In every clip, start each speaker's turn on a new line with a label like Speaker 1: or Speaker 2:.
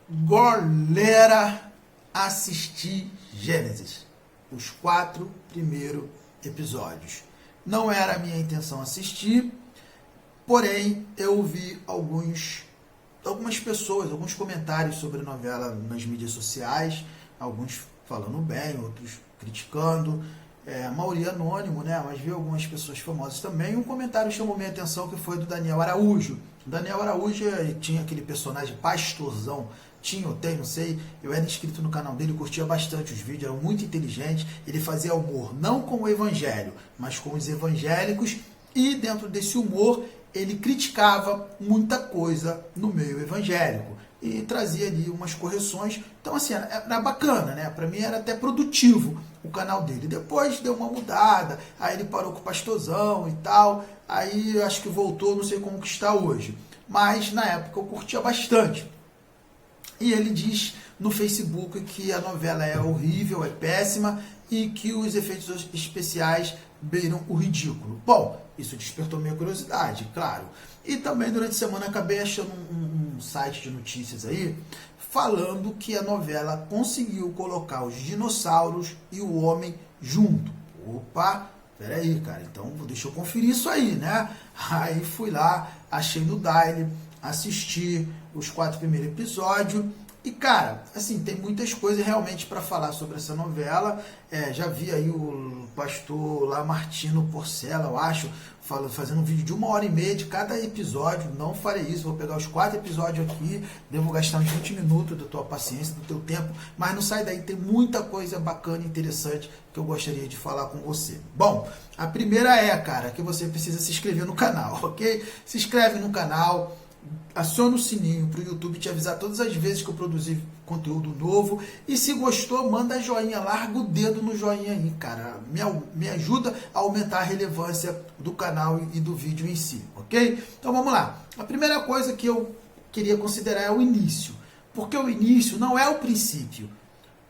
Speaker 1: Galera, assisti Gênesis, os 4 primeiros episódios. Não era a minha intenção assistir, porém eu vi algumas pessoas, alguns comentários sobre a novela nas mídias sociais, alguns falando bem, outros criticando, a maioria anônimo, né? Mas vi algumas pessoas famosas também. Um comentário chamou minha atenção que foi do Daniel Araújo. O Daniel Araújo tinha aquele personagem pastorzão, tinha ou tem, não sei, eu era inscrito no canal dele, curtia bastante os vídeos, era muito inteligente, ele fazia humor não com o evangelho, mas com os evangélicos, e dentro desse humor ele criticava muita coisa no meio evangélico e trazia ali umas correções. Então assim, era bacana, né? Para mim era até produtivo o canal dele. Depois deu uma mudada, aí ele parou com o pastorzão e tal, aí eu acho que voltou, não sei como que está hoje, mas na época eu curtia bastante. E ele diz no Facebook que a novela é horrível, é péssima e que os efeitos especiais beiram o ridículo. Bom, isso despertou minha curiosidade, claro. E também durante a semana acabei achando um site de notícias aí falando que a novela conseguiu colocar os dinossauros e o homem junto. Opa, peraí, cara, então deixa eu conferir isso aí, né? Aí fui lá, achei no Daily, assisti os 4 primeiros episódios e, cara, assim, tem muitas coisas realmente para falar sobre essa novela. Já vi aí o pastor lá, Martino Porcela, eu acho, fazendo um vídeo de 1h30 de cada episódio. Não farei isso, vou pegar os 4 episódios aqui, devo gastar uns 20 minutos da tua paciência, do teu tempo, mas não sai daí, tem muita coisa bacana e interessante que eu gostaria de falar com você. Bom, a primeira cara, que você precisa se inscrever no canal, ok? Se inscreve no canal, aciona o sininho para o YouTube te avisar todas as vezes que eu produzir conteúdo novo. E se gostou, manda joinha, larga o dedo no joinha aí, cara. Me ajuda a aumentar a relevância do canal e do vídeo em si, ok? Então vamos lá. A primeira coisa que eu queria considerar é o início. Porque o início não é o princípio.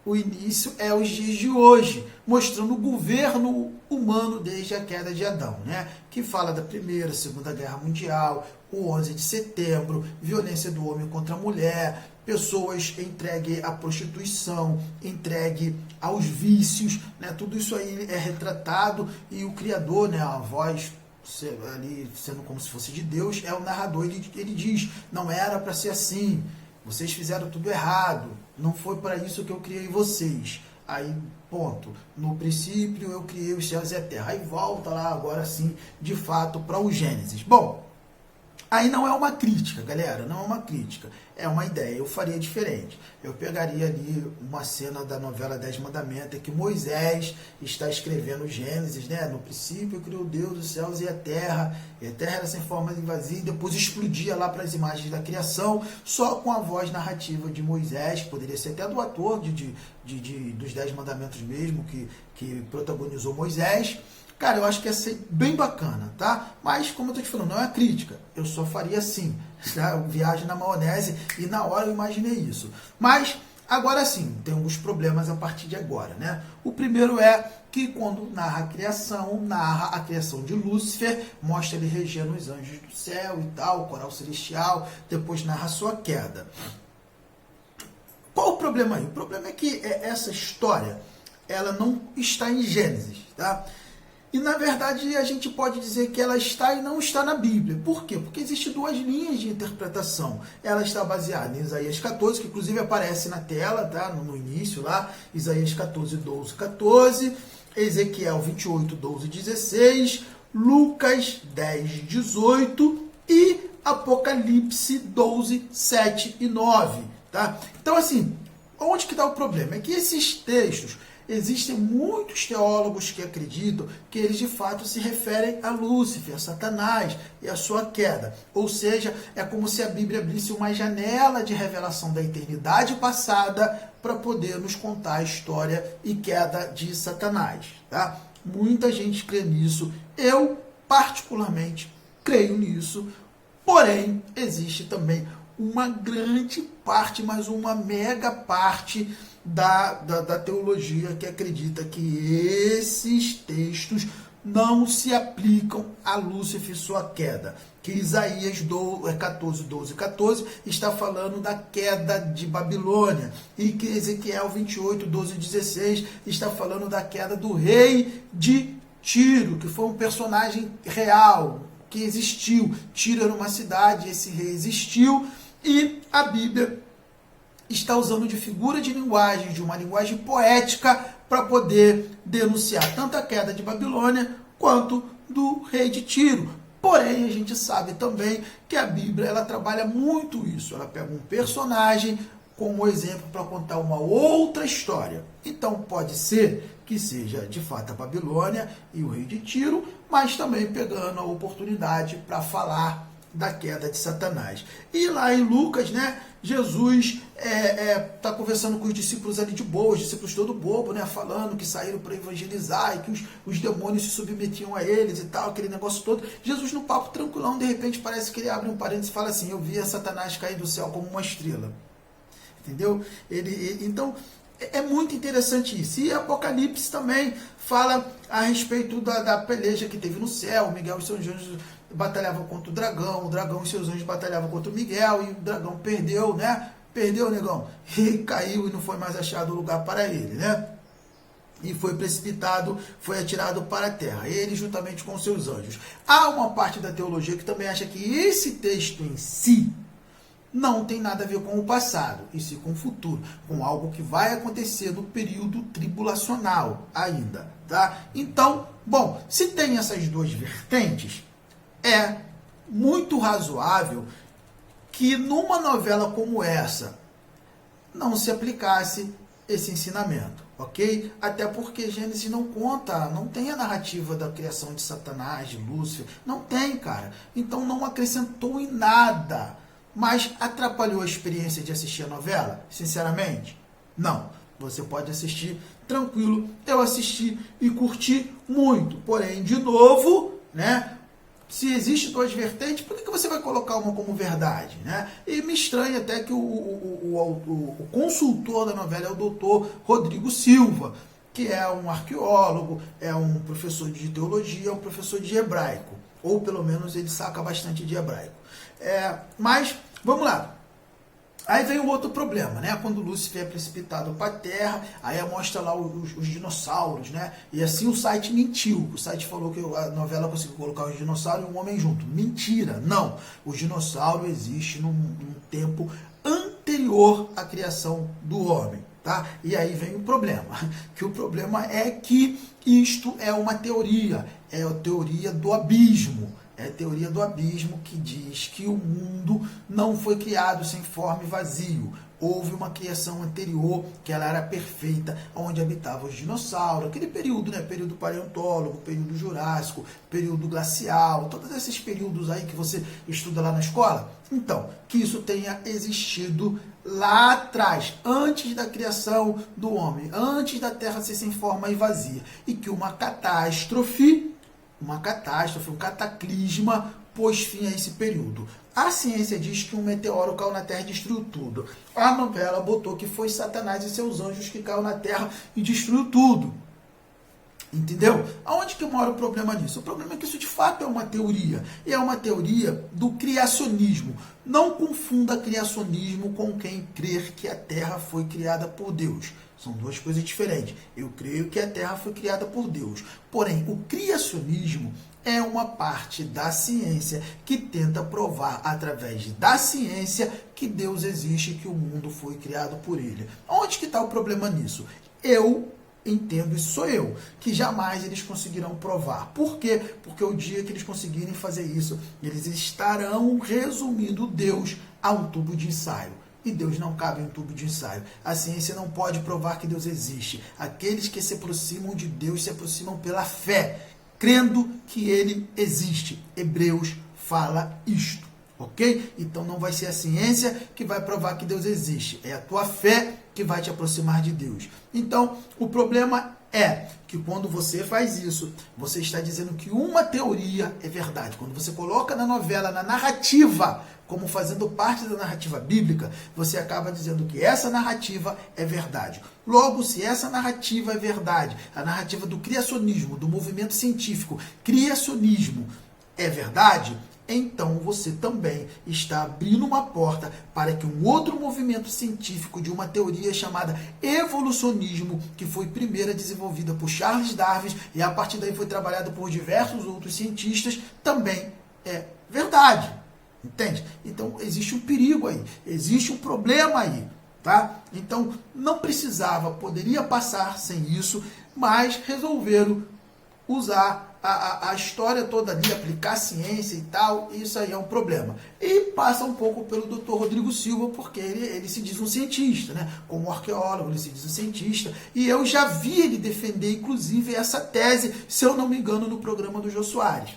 Speaker 1: O início é os dias de hoje, mostrando o governo humano desde a queda de Adão, né? Que fala da Primeira, Segunda Guerra Mundial, o 11 de setembro, violência do homem contra a mulher, pessoas entregues à prostituição, entregues aos vícios, né? Tudo isso aí é retratado e o criador, né? A voz ali sendo como se fosse de Deus, é o narrador, ele diz, não era para ser assim, vocês fizeram tudo errado, não foi para isso que eu criei vocês. Aí, ponto. No princípio eu criei os céus e a terra. Aí volta lá agora sim, de fato, para o Gênesis. Bom, aí não é uma crítica, galera, não é uma crítica, é uma ideia. Eu faria diferente. Eu pegaria ali uma cena da novela 10 Mandamentos, que Moisés está escrevendo Gênesis, né? No princípio criou Deus os céus e a terra era sem forma e vazia, e depois explodia lá para as imagens da criação, só com a voz narrativa de Moisés, poderia ser até do ator dos 10 Mandamentos mesmo, que protagonizou Moisés. Cara, eu acho que ia ser bem bacana, tá? Mas, como eu tô te falando, não é crítica. Eu só faria assim, tá? Eu viajo na maionese e na hora eu imaginei isso. Mas, agora sim, tem alguns problemas a partir de agora, né? O primeiro é que quando narra a criação de Lúcifer, mostra ele regendo os anjos do céu e tal, o coral celestial, depois narra a sua queda. Qual o problema aí? O problema é que essa história, ela não está em Gênesis, tá? E, na verdade, a gente pode dizer que ela está e não está na Bíblia. Por quê? Porque existem 2 linhas de interpretação. Ela está baseada em Isaías 14, que inclusive aparece na tela, tá? No início lá, Isaías 14, 12, 14, Ezequiel 28, 12, 16, Lucas 10, 18 e Apocalipse 12, 7 e 9. Tá? Então, assim, onde que está o problema? É que esses textos, existem muitos teólogos que acreditam que eles de fato se referem a Lúcifer, a Satanás e a sua queda. Ou seja, é como se a Bíblia abrisse uma janela de revelação da eternidade passada para poder nos contar a história e queda de Satanás. Tá? Muita gente crê nisso. Eu, particularmente, creio nisso. Porém, existe também uma grande parte, mas uma mega parte da teologia que acredita que esses textos não se aplicam a Lúcifer e sua queda. que Isaías 14, 12, 14 está falando da queda de Babilônia, e que Ezequiel 28, 12 e 16 está falando da queda do rei de Tiro, que foi um personagem real, que existiu. Tiro era uma cidade, esse rei existiu, e a Bíblia está usando de figura de linguagem, de uma linguagem poética, para poder denunciar tanto a queda de Babilônia quanto do rei de Tiro. Porém, a gente sabe também que a Bíblia ela trabalha muito isso. Ela pega um personagem como exemplo para contar uma outra história. Então, pode ser que seja de fato a Babilônia e o rei de Tiro, mas também pegando a oportunidade para falar da queda de Satanás. E lá em Lucas, né, Jesus está conversando com os discípulos ali de boa, os discípulos todo bobo, né, falando que saíram para evangelizar e que os demônios se submetiam a eles e tal, aquele negócio todo. Jesus no papo tranquilão, de repente parece que ele abre um parênteses e fala assim: eu via Satanás cair do céu como uma estrela. Entendeu? Então, é muito interessante isso. E Apocalipse também fala a respeito da peleja que teve no céu. Miguel e seus anjos batalhavam contra o dragão e seus anjos batalhavam contra o Miguel, e o dragão perdeu, né? Perdeu, negão. E caiu e não foi mais achado lugar para ele, né? E foi precipitado, foi atirado para a terra, ele juntamente com seus anjos. Há uma parte da teologia que também acha que esse texto em si não tem nada a ver com o passado, e sim com o futuro, com algo que vai acontecer no período tribulacional ainda, tá? Então, bom, se tem essas duas vertentes, é muito razoável que numa novela como essa não se aplicasse esse ensinamento, ok? Até porque Gênesis não conta, não tem a narrativa da criação de Satanás, de Lúcifer, não tem, cara. Então não acrescentou em nada. Mas atrapalhou a experiência de assistir a novela? Sinceramente, não. Você pode assistir tranquilo. Eu assisti e curti muito. Porém, de novo, né? Se existe duas vertentes, por que você vai colocar uma como verdade, né? E me estranha até que o consultor da novela é o doutor Rodrigo Silva, que é um arqueólogo, é um professor de teologia, é um professor de hebraico. Ou pelo menos ele saca bastante de hebraico. Mas, vamos lá. Aí vem um outro problema, né? Quando Lúcifer é precipitado para a Terra, aí mostra lá os dinossauros, né? E assim o site mentiu. O site falou que a novela conseguiu colocar os dinossauros e um homem junto. Mentira, não. O dinossauro existe num tempo anterior à criação do homem, tá? E aí vem o problema. Que o problema é que isto é uma teoria. É a teoria do abismo. É a teoria do abismo que diz que o mundo não foi criado sem forma e vazio. Houve uma criação anterior, que ela era perfeita, onde habitavam os dinossauros, aquele período, né? Período paleontólogo, período jurássico, período glacial, todos esses períodos aí que você estuda lá na escola. Então, que isso tenha existido lá atrás, antes da criação do homem, antes da Terra ser sem forma e vazia. E que uma catástrofe, um cataclisma, pôs fim a esse período. A ciência diz que um meteoro caiu na Terra e destruiu tudo. A novela botou que foi Satanás e seus anjos que caiu na Terra e destruiu tudo. Entendeu? Aonde que mora o problema nisso? O problema é que isso de fato é uma teoria. E é uma teoria do criacionismo. Não confunda criacionismo com quem crer que a Terra foi criada por Deus. São duas coisas diferentes. Eu creio que a Terra foi criada por Deus. Porém, o criacionismo é uma parte da ciência que tenta provar, através da ciência, que Deus existe e que o mundo foi criado por Ele. Onde que está o problema nisso? Eu entendo, e sou eu, que jamais eles conseguirão provar. Por quê? Porque o dia que eles conseguirem fazer isso, eles estarão resumindo Deus a um tubo de ensaio. E Deus não cabe em um tubo de ensaio. A ciência não pode provar que Deus existe. Aqueles que se aproximam de Deus se aproximam pela fé, crendo que Ele existe. Hebreus fala isto, ok? Então não vai ser a ciência que vai provar que Deus existe. É a tua fé que vai te aproximar de Deus. Então, o problema é que quando você faz isso, você está dizendo que uma teoria é verdade. Quando você coloca na novela, na narrativa, como fazendo parte da narrativa bíblica, você acaba dizendo que essa narrativa é verdade. Logo, se essa narrativa é verdade, a narrativa do criacionismo, do movimento científico, criacionismo, é verdade, então você também está abrindo uma porta para que um outro movimento científico de uma teoria chamada evolucionismo, que foi primeira desenvolvida por Charles Darwin e a partir daí foi trabalhada por diversos outros cientistas, também é verdade. Entende? Então existe um perigo aí, existe um problema aí. Tá? Então não precisava, poderia passar sem isso, mas resolveram usar a história toda ali, aplicar a ciência e tal, isso aí é um problema. E passa um pouco pelo Dr. Rodrigo Silva, porque ele se diz um cientista, né? Como arqueólogo, ele se diz um cientista, e eu já vi ele defender, inclusive, essa tese, se eu não me engano, no programa do Jô Soares.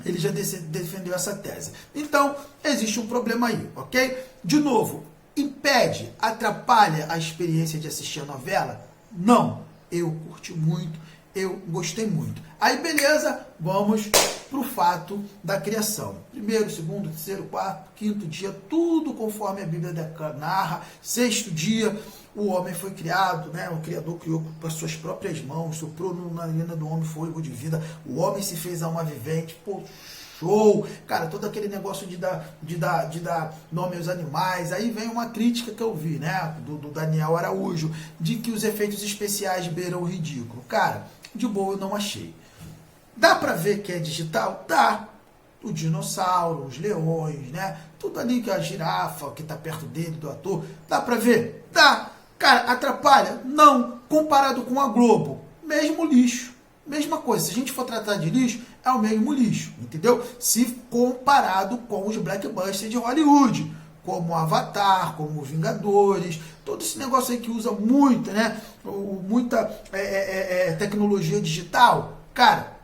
Speaker 1: Ele já defendeu essa tese. Então, existe um problema aí, ok? De novo, impede, atrapalha a experiência de assistir a novela? Não. Eu curti muito, eu gostei muito. Aí, beleza, vamos para o fato da criação. Primeiro, segundo, terceiro, quarto, quinto dia, tudo conforme a Bíblia narra. Sexto dia, o homem foi criado, né? O Criador criou com as suas próprias mãos, soprou na narina do homem fôlego de vida, o homem se fez alma vivente, pô, show, cara, todo aquele negócio de dar nome aos animais. Aí vem uma crítica que eu vi, né, do Daniel Araújo, de que os efeitos especiais beiram o ridículo. Cara, de boa eu não achei. Dá pra ver que é digital? Dá. O dinossauro, os leões, né, tudo ali, que a girafa que tá perto dele, do ator, dá pra ver? Dá. Cara, atrapalha? Não. Comparado com a Globo, mesmo lixo. Mesma coisa, se a gente for tratar de lixo, é o mesmo lixo, entendeu? Se comparado com os blockbusters de Hollywood, como Avatar, como Vingadores, todo esse negócio aí que usa muito, né? Muita tecnologia digital, cara,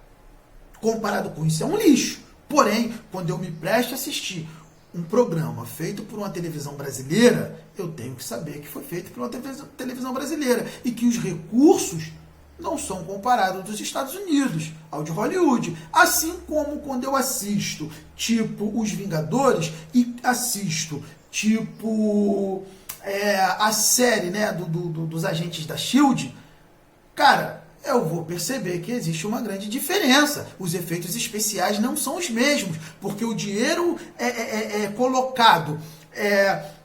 Speaker 1: comparado com isso é um lixo. Porém, quando eu me presto a assistir um programa feito por uma televisão brasileira, eu tenho que saber que foi feito por uma televisão brasileira e que os recursos não são comparados dos Estados Unidos ao de Hollywood. Assim como quando eu assisto, tipo, Os Vingadores e assisto, tipo, a série, né, dos agentes da S.H.I.E.L.D., cara, eu vou perceber que existe uma grande diferença. Os efeitos especiais não são os mesmos, porque o dinheiro é colocado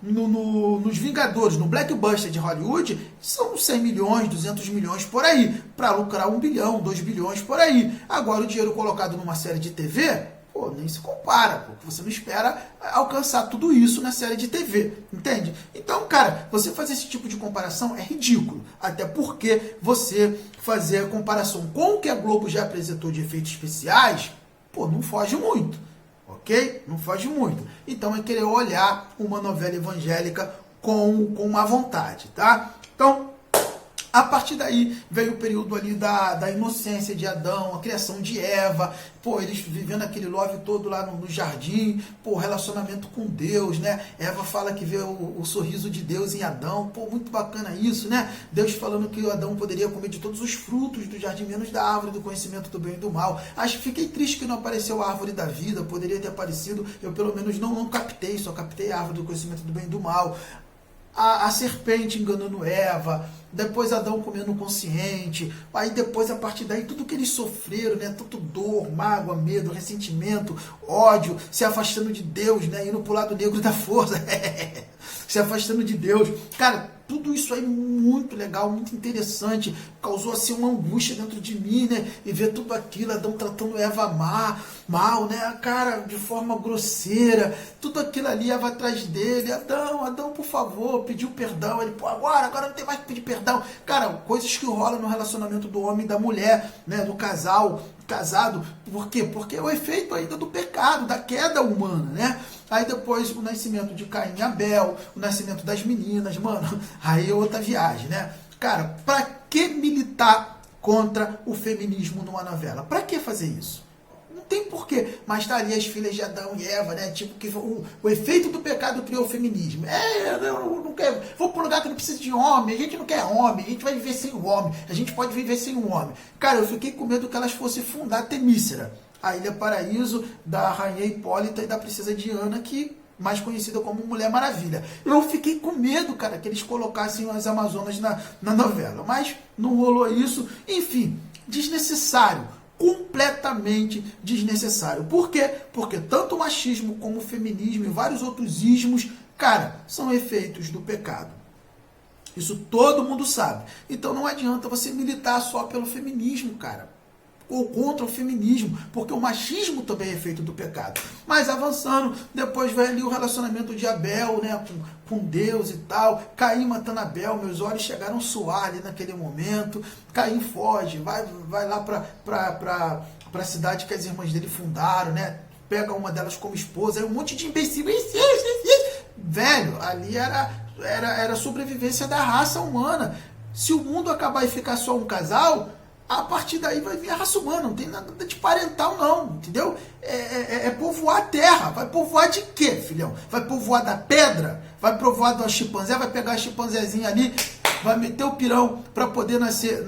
Speaker 1: nos Vingadores, no blockbuster de Hollywood, são 100 milhões, 200 milhões por aí, para lucrar 1 bilhão, 2 bilhões por aí. Agora, o dinheiro colocado numa série de TV, pô, nem se compara, porque você não espera alcançar tudo isso na série de TV, entende? Então, cara, você fazer esse tipo de comparação é ridículo, até porque você fazer a comparação com o que a Globo já apresentou de efeitos especiais, pô, não foge muito. Ok? Não foge muito. Então é querer olhar uma novela evangélica com má vontade, tá? Então, a partir daí veio o período ali da inocência de Adão, a criação de Eva, pô, eles vivendo aquele love todo lá no jardim, pô, relacionamento com Deus, né? Eva fala que vê o sorriso de Deus em Adão, pô, muito bacana isso, né? Deus falando que Adão poderia comer de todos os frutos do jardim, menos da árvore do conhecimento do bem e do mal. Acho que fiquei triste que não apareceu a árvore da vida, poderia ter aparecido, eu pelo menos não captei, só captei a árvore do conhecimento do bem e do mal. A serpente enganando Eva, depois Adão comendo consciente, aí depois a partir daí tudo que eles sofreram, né, tanto dor, mágoa, medo, ressentimento, ódio, se afastando de Deus, né, indo pro lado negro da força, se afastando de Deus, cara, tudo isso aí muito legal, muito interessante, causou assim uma angústia dentro de mim, né, e ver tudo aquilo, Adão tratando Eva mal, né, cara, de forma grosseira, tudo aquilo ali, Eva atrás dele, Adão, por favor, pediu perdão, ele, pô, agora não tem mais que pedir perdão, cara, coisas que rolam no relacionamento do homem e da mulher, né, do casado, por quê? Porque é o efeito ainda do pecado, da queda humana, né? Aí depois o nascimento de Caim e Abel, o nascimento das meninas, mano, aí é outra viagem, né? Cara, pra que militar contra o feminismo numa novela? Pra que fazer isso? Não tem porquê, mas tá ali as filhas de Adão e Eva, né? Tipo, que o efeito do pecado criou o feminismo. Eu não quero, vou para um lugar que não precisa de homem, a gente não quer homem, a gente vai viver sem o homem, a gente pode viver sem o homem. Cara, eu fiquei com medo que elas fossem fundar Temícera, a Ilha Paraíso da Rainha Hipólita e da Princesa Diana, que mais conhecida como Mulher Maravilha. Eu fiquei com medo, cara, que eles colocassem as Amazonas na novela, mas não rolou isso. Enfim, desnecessário. completamente desnecessário. Por quê? Porque tanto o machismo como o feminismo e vários outros ismos, cara, são efeitos do pecado. Isso todo mundo sabe. Então não adianta você militar só pelo feminismo, cara, ou contra o feminismo, porque o machismo também é efeito do pecado. Mas avançando, depois vai ali o relacionamento de Abel, né, com Deus e tal, Caim matando Abel, meus olhos chegaram a suar ali naquele momento, Caim foge, vai lá para a cidade que as irmãs dele fundaram, né, pega uma delas como esposa, aí um monte de imbecil, velho, ali era a sobrevivência da raça humana. Se o mundo acabar e ficar só um casal, a partir daí vai vir a raça humana, não tem nada de parental não, entendeu? É povoar a terra. Vai povoar de quê, filhão? Vai povoar da pedra? Vai povoar do chimpanzé? Vai pegar a chimpanzézinha ali, vai meter o pirão para poder nascer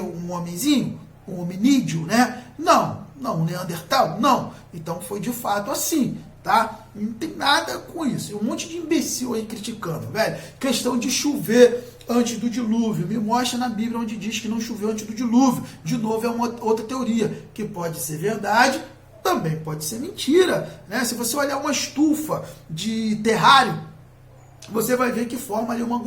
Speaker 1: um homenzinho? Um hominídeo, né? Não, um neandertal? Não. Então foi de fato assim, tá? Não tem nada com isso. Um monte de imbecil aí criticando, velho. Questão de chover antes do dilúvio. Me mostra na Bíblia onde diz que não choveu antes do dilúvio. De novo, é uma outra teoria, que pode ser verdade, também pode ser mentira, né? Se você olhar uma estufa de terrário, você vai ver que forma ali uma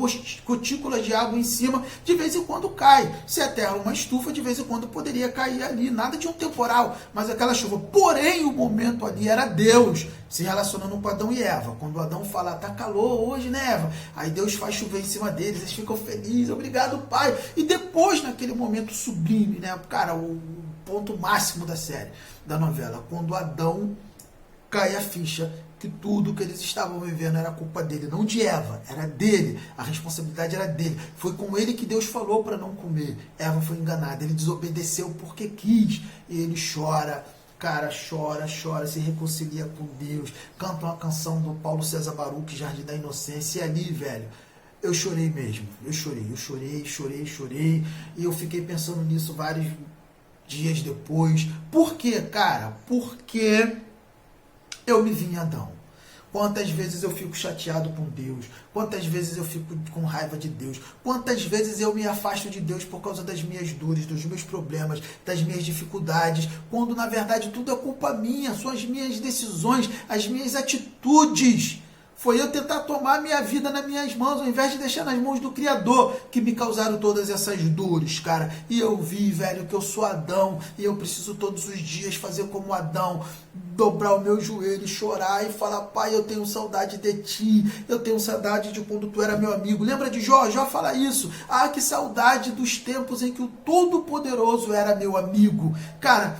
Speaker 1: gotícula de água em cima, de vez em quando cai. Se a terra é uma estufa, de vez em quando poderia cair ali, nada de um temporal, mas aquela chuva. Porém, o momento ali era Deus se relacionando com Adão e Eva. Quando Adão fala, tá calor hoje, né, Eva? Aí Deus faz chover em cima deles, eles ficam felizes, obrigado, Pai. E depois, naquele momento sublime, né, cara, o ponto máximo da série, da novela, quando Adão cai a ficha que tudo que eles estavam vivendo era culpa dele, não de Eva, era dele, a responsabilidade era dele. Foi com ele que Deus falou para não comer. Eva foi enganada, ele desobedeceu porque quis, e ele chora, cara, chora, se reconcilia com Deus, canta uma canção do Paulo César Baruch, Jardim da Inocência, e ali, velho, eu chorei mesmo, eu chorei, e eu fiquei pensando nisso vários dias depois. Por quê, cara? Porque eu me vi em Adão. Quantas vezes eu fico chateado com Deus, quantas vezes eu fico com raiva de Deus, quantas vezes eu me afasto de Deus por causa das minhas dores, dos meus problemas, das minhas dificuldades, quando na verdade tudo é culpa minha, são as minhas decisões, as minhas atitudes. Foi eu tentar tomar a minha vida nas minhas mãos, ao invés de deixar nas mãos do Criador, que me causaram todas essas dores, cara. E eu vi, velho, que eu sou Adão, e eu preciso todos os dias fazer como Adão, dobrar o meu joelho, chorar e falar, Pai, eu tenho saudade de ti, eu tenho saudade de quando tu era meu amigo. Lembra de Jó? Jó fala isso. Ah, que saudade dos tempos em que o Todo-Poderoso era meu amigo. Cara,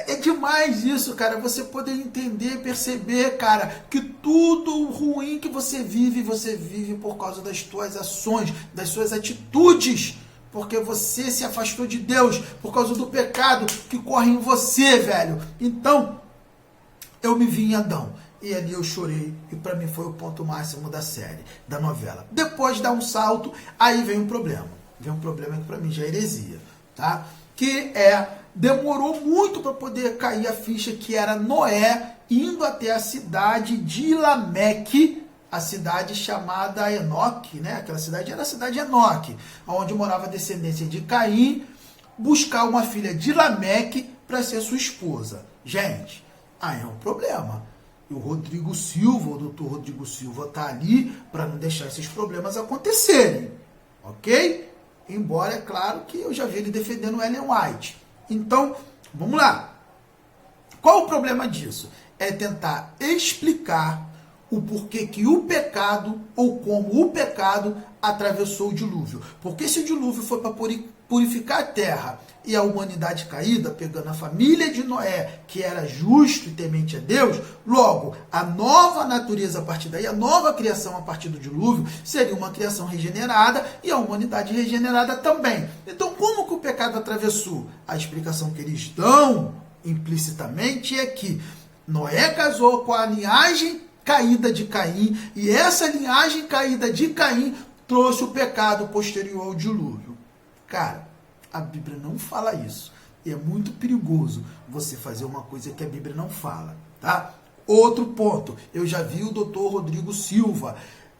Speaker 1: é demais isso, cara, você poder entender, perceber, cara, que tudo ruim que você vive por causa das tuas ações, das suas atitudes, porque você se afastou de Deus por causa do pecado que corre em você, velho. Então, eu me vi em Adão, e ali eu chorei, e pra mim foi o ponto máximo da série, da novela. Depois dá um salto, aí vem um problema. Vem um problema que pra mim já é heresia, tá? Que demorou muito para poder cair a ficha, que era Noé indo até a cidade de Lameque, a cidade chamada Enoque, né? Aquela cidade era a cidade Enoque, onde morava a descendência de Caim, buscar uma filha de Lameque para ser sua esposa. Gente, aí é um problema. E o Rodrigo Silva, o doutor Rodrigo Silva, tá ali para não deixar esses problemas acontecerem, ok? Embora, é claro, que eu já vi ele defendendo Ellen White. Então, vamos lá. Qual o problema disso? É tentar explicar o porquê que o pecado, ou como o pecado, atravessou o dilúvio. Porque se o dilúvio foi para purificar a terra e a humanidade caída, pegando a família de Noé, que era justo e temente a Deus, logo, a nova natureza a partir daí, a nova criação a partir do dilúvio, seria uma criação regenerada e a humanidade regenerada também. Então, como que o pecado atravessou? A explicação que eles dão implicitamente é que Noé casou com a linhagem caída de Caim, e essa linhagem caída de Caim trouxe o pecado posterior ao dilúvio. Cara, a Bíblia não fala isso. E é muito perigoso você fazer uma coisa que a Bíblia não fala, tá? Outro ponto, eu já vi o doutor Rodrigo Silva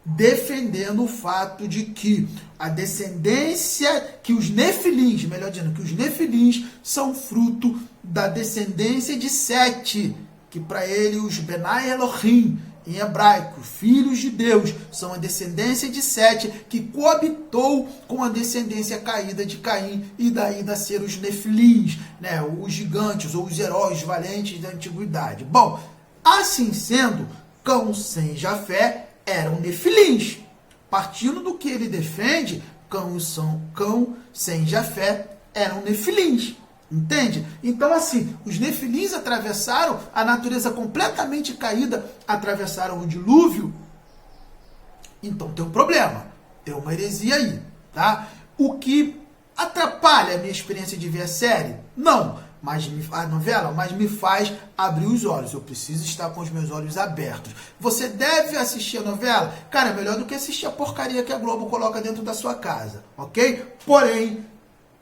Speaker 1: defendendo o fato de que a descendência, que os nefilins, melhor dizendo, que os nefilins são fruto da descendência de Sete, que para ele os Benai Elohim, em hebraico, filhos de Deus, são a descendência de Sete, que coabitou com a descendência caída de Caim, e daí nasceram os nefilins, né, os gigantes ou os heróis valentes da antiguidade. Bom, assim sendo, Cão sem Jafé eram nefilins. Partindo do que ele defende, Cão sem Jafé eram nefilins. Entende? Então, assim, os nefilins atravessaram a natureza completamente caída, atravessaram o dilúvio. Então tem um problema, tem uma heresia aí, tá? O que atrapalha a minha experiência de ver a série? Não, mas a novela, mas me faz abrir os olhos. Eu preciso estar com os meus olhos abertos. Você deve assistir a novela? Cara, é melhor do que assistir a porcaria que a Globo coloca dentro da sua casa, ok? Porém,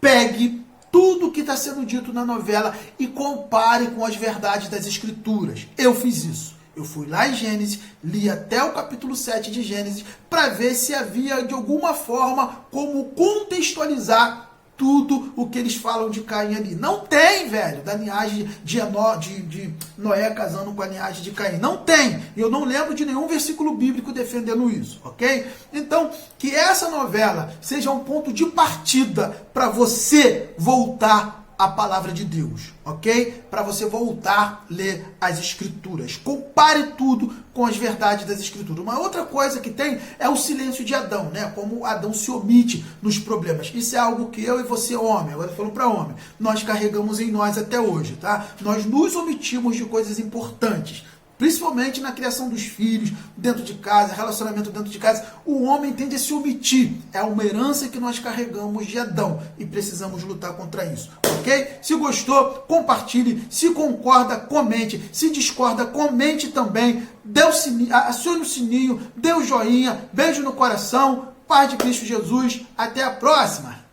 Speaker 1: pegue tudo que está sendo dito na novela e compare com as verdades das Escrituras. Eu fiz isso. Eu fui lá em Gênesis, li até o capítulo 7 de Gênesis, para ver se havia, de alguma forma, como contextualizar tudo o que eles falam de Caim ali. Não tem, velho, da linhagem de Noé casando com a linhagem de Caim. Não tem. Eu não lembro de nenhum versículo bíblico defendendo isso, ok? Então, que essa novela seja um ponto de partida para você voltar à palavra de Deus, ok? Para você voltar a ler as Escrituras. Compare tudo com as verdades das Escrituras. Uma outra coisa que tem é o silêncio de Adão, né? Como Adão se omite nos problemas. Isso é algo que eu e você, homem, agora falando para homem, nós carregamos em nós até hoje, tá? Nós nos omitimos de coisas importantes. Principalmente na criação dos filhos, dentro de casa, relacionamento dentro de casa, o homem tende a se omitir. É uma herança que nós carregamos de Adão e precisamos lutar contra isso, ok? Se gostou, compartilhe. Se concorda, comente. Se discorda, comente também. Dê o sininho, acione o sininho, dê o joinha, beijo no coração. Paz de Cristo Jesus. Até a próxima!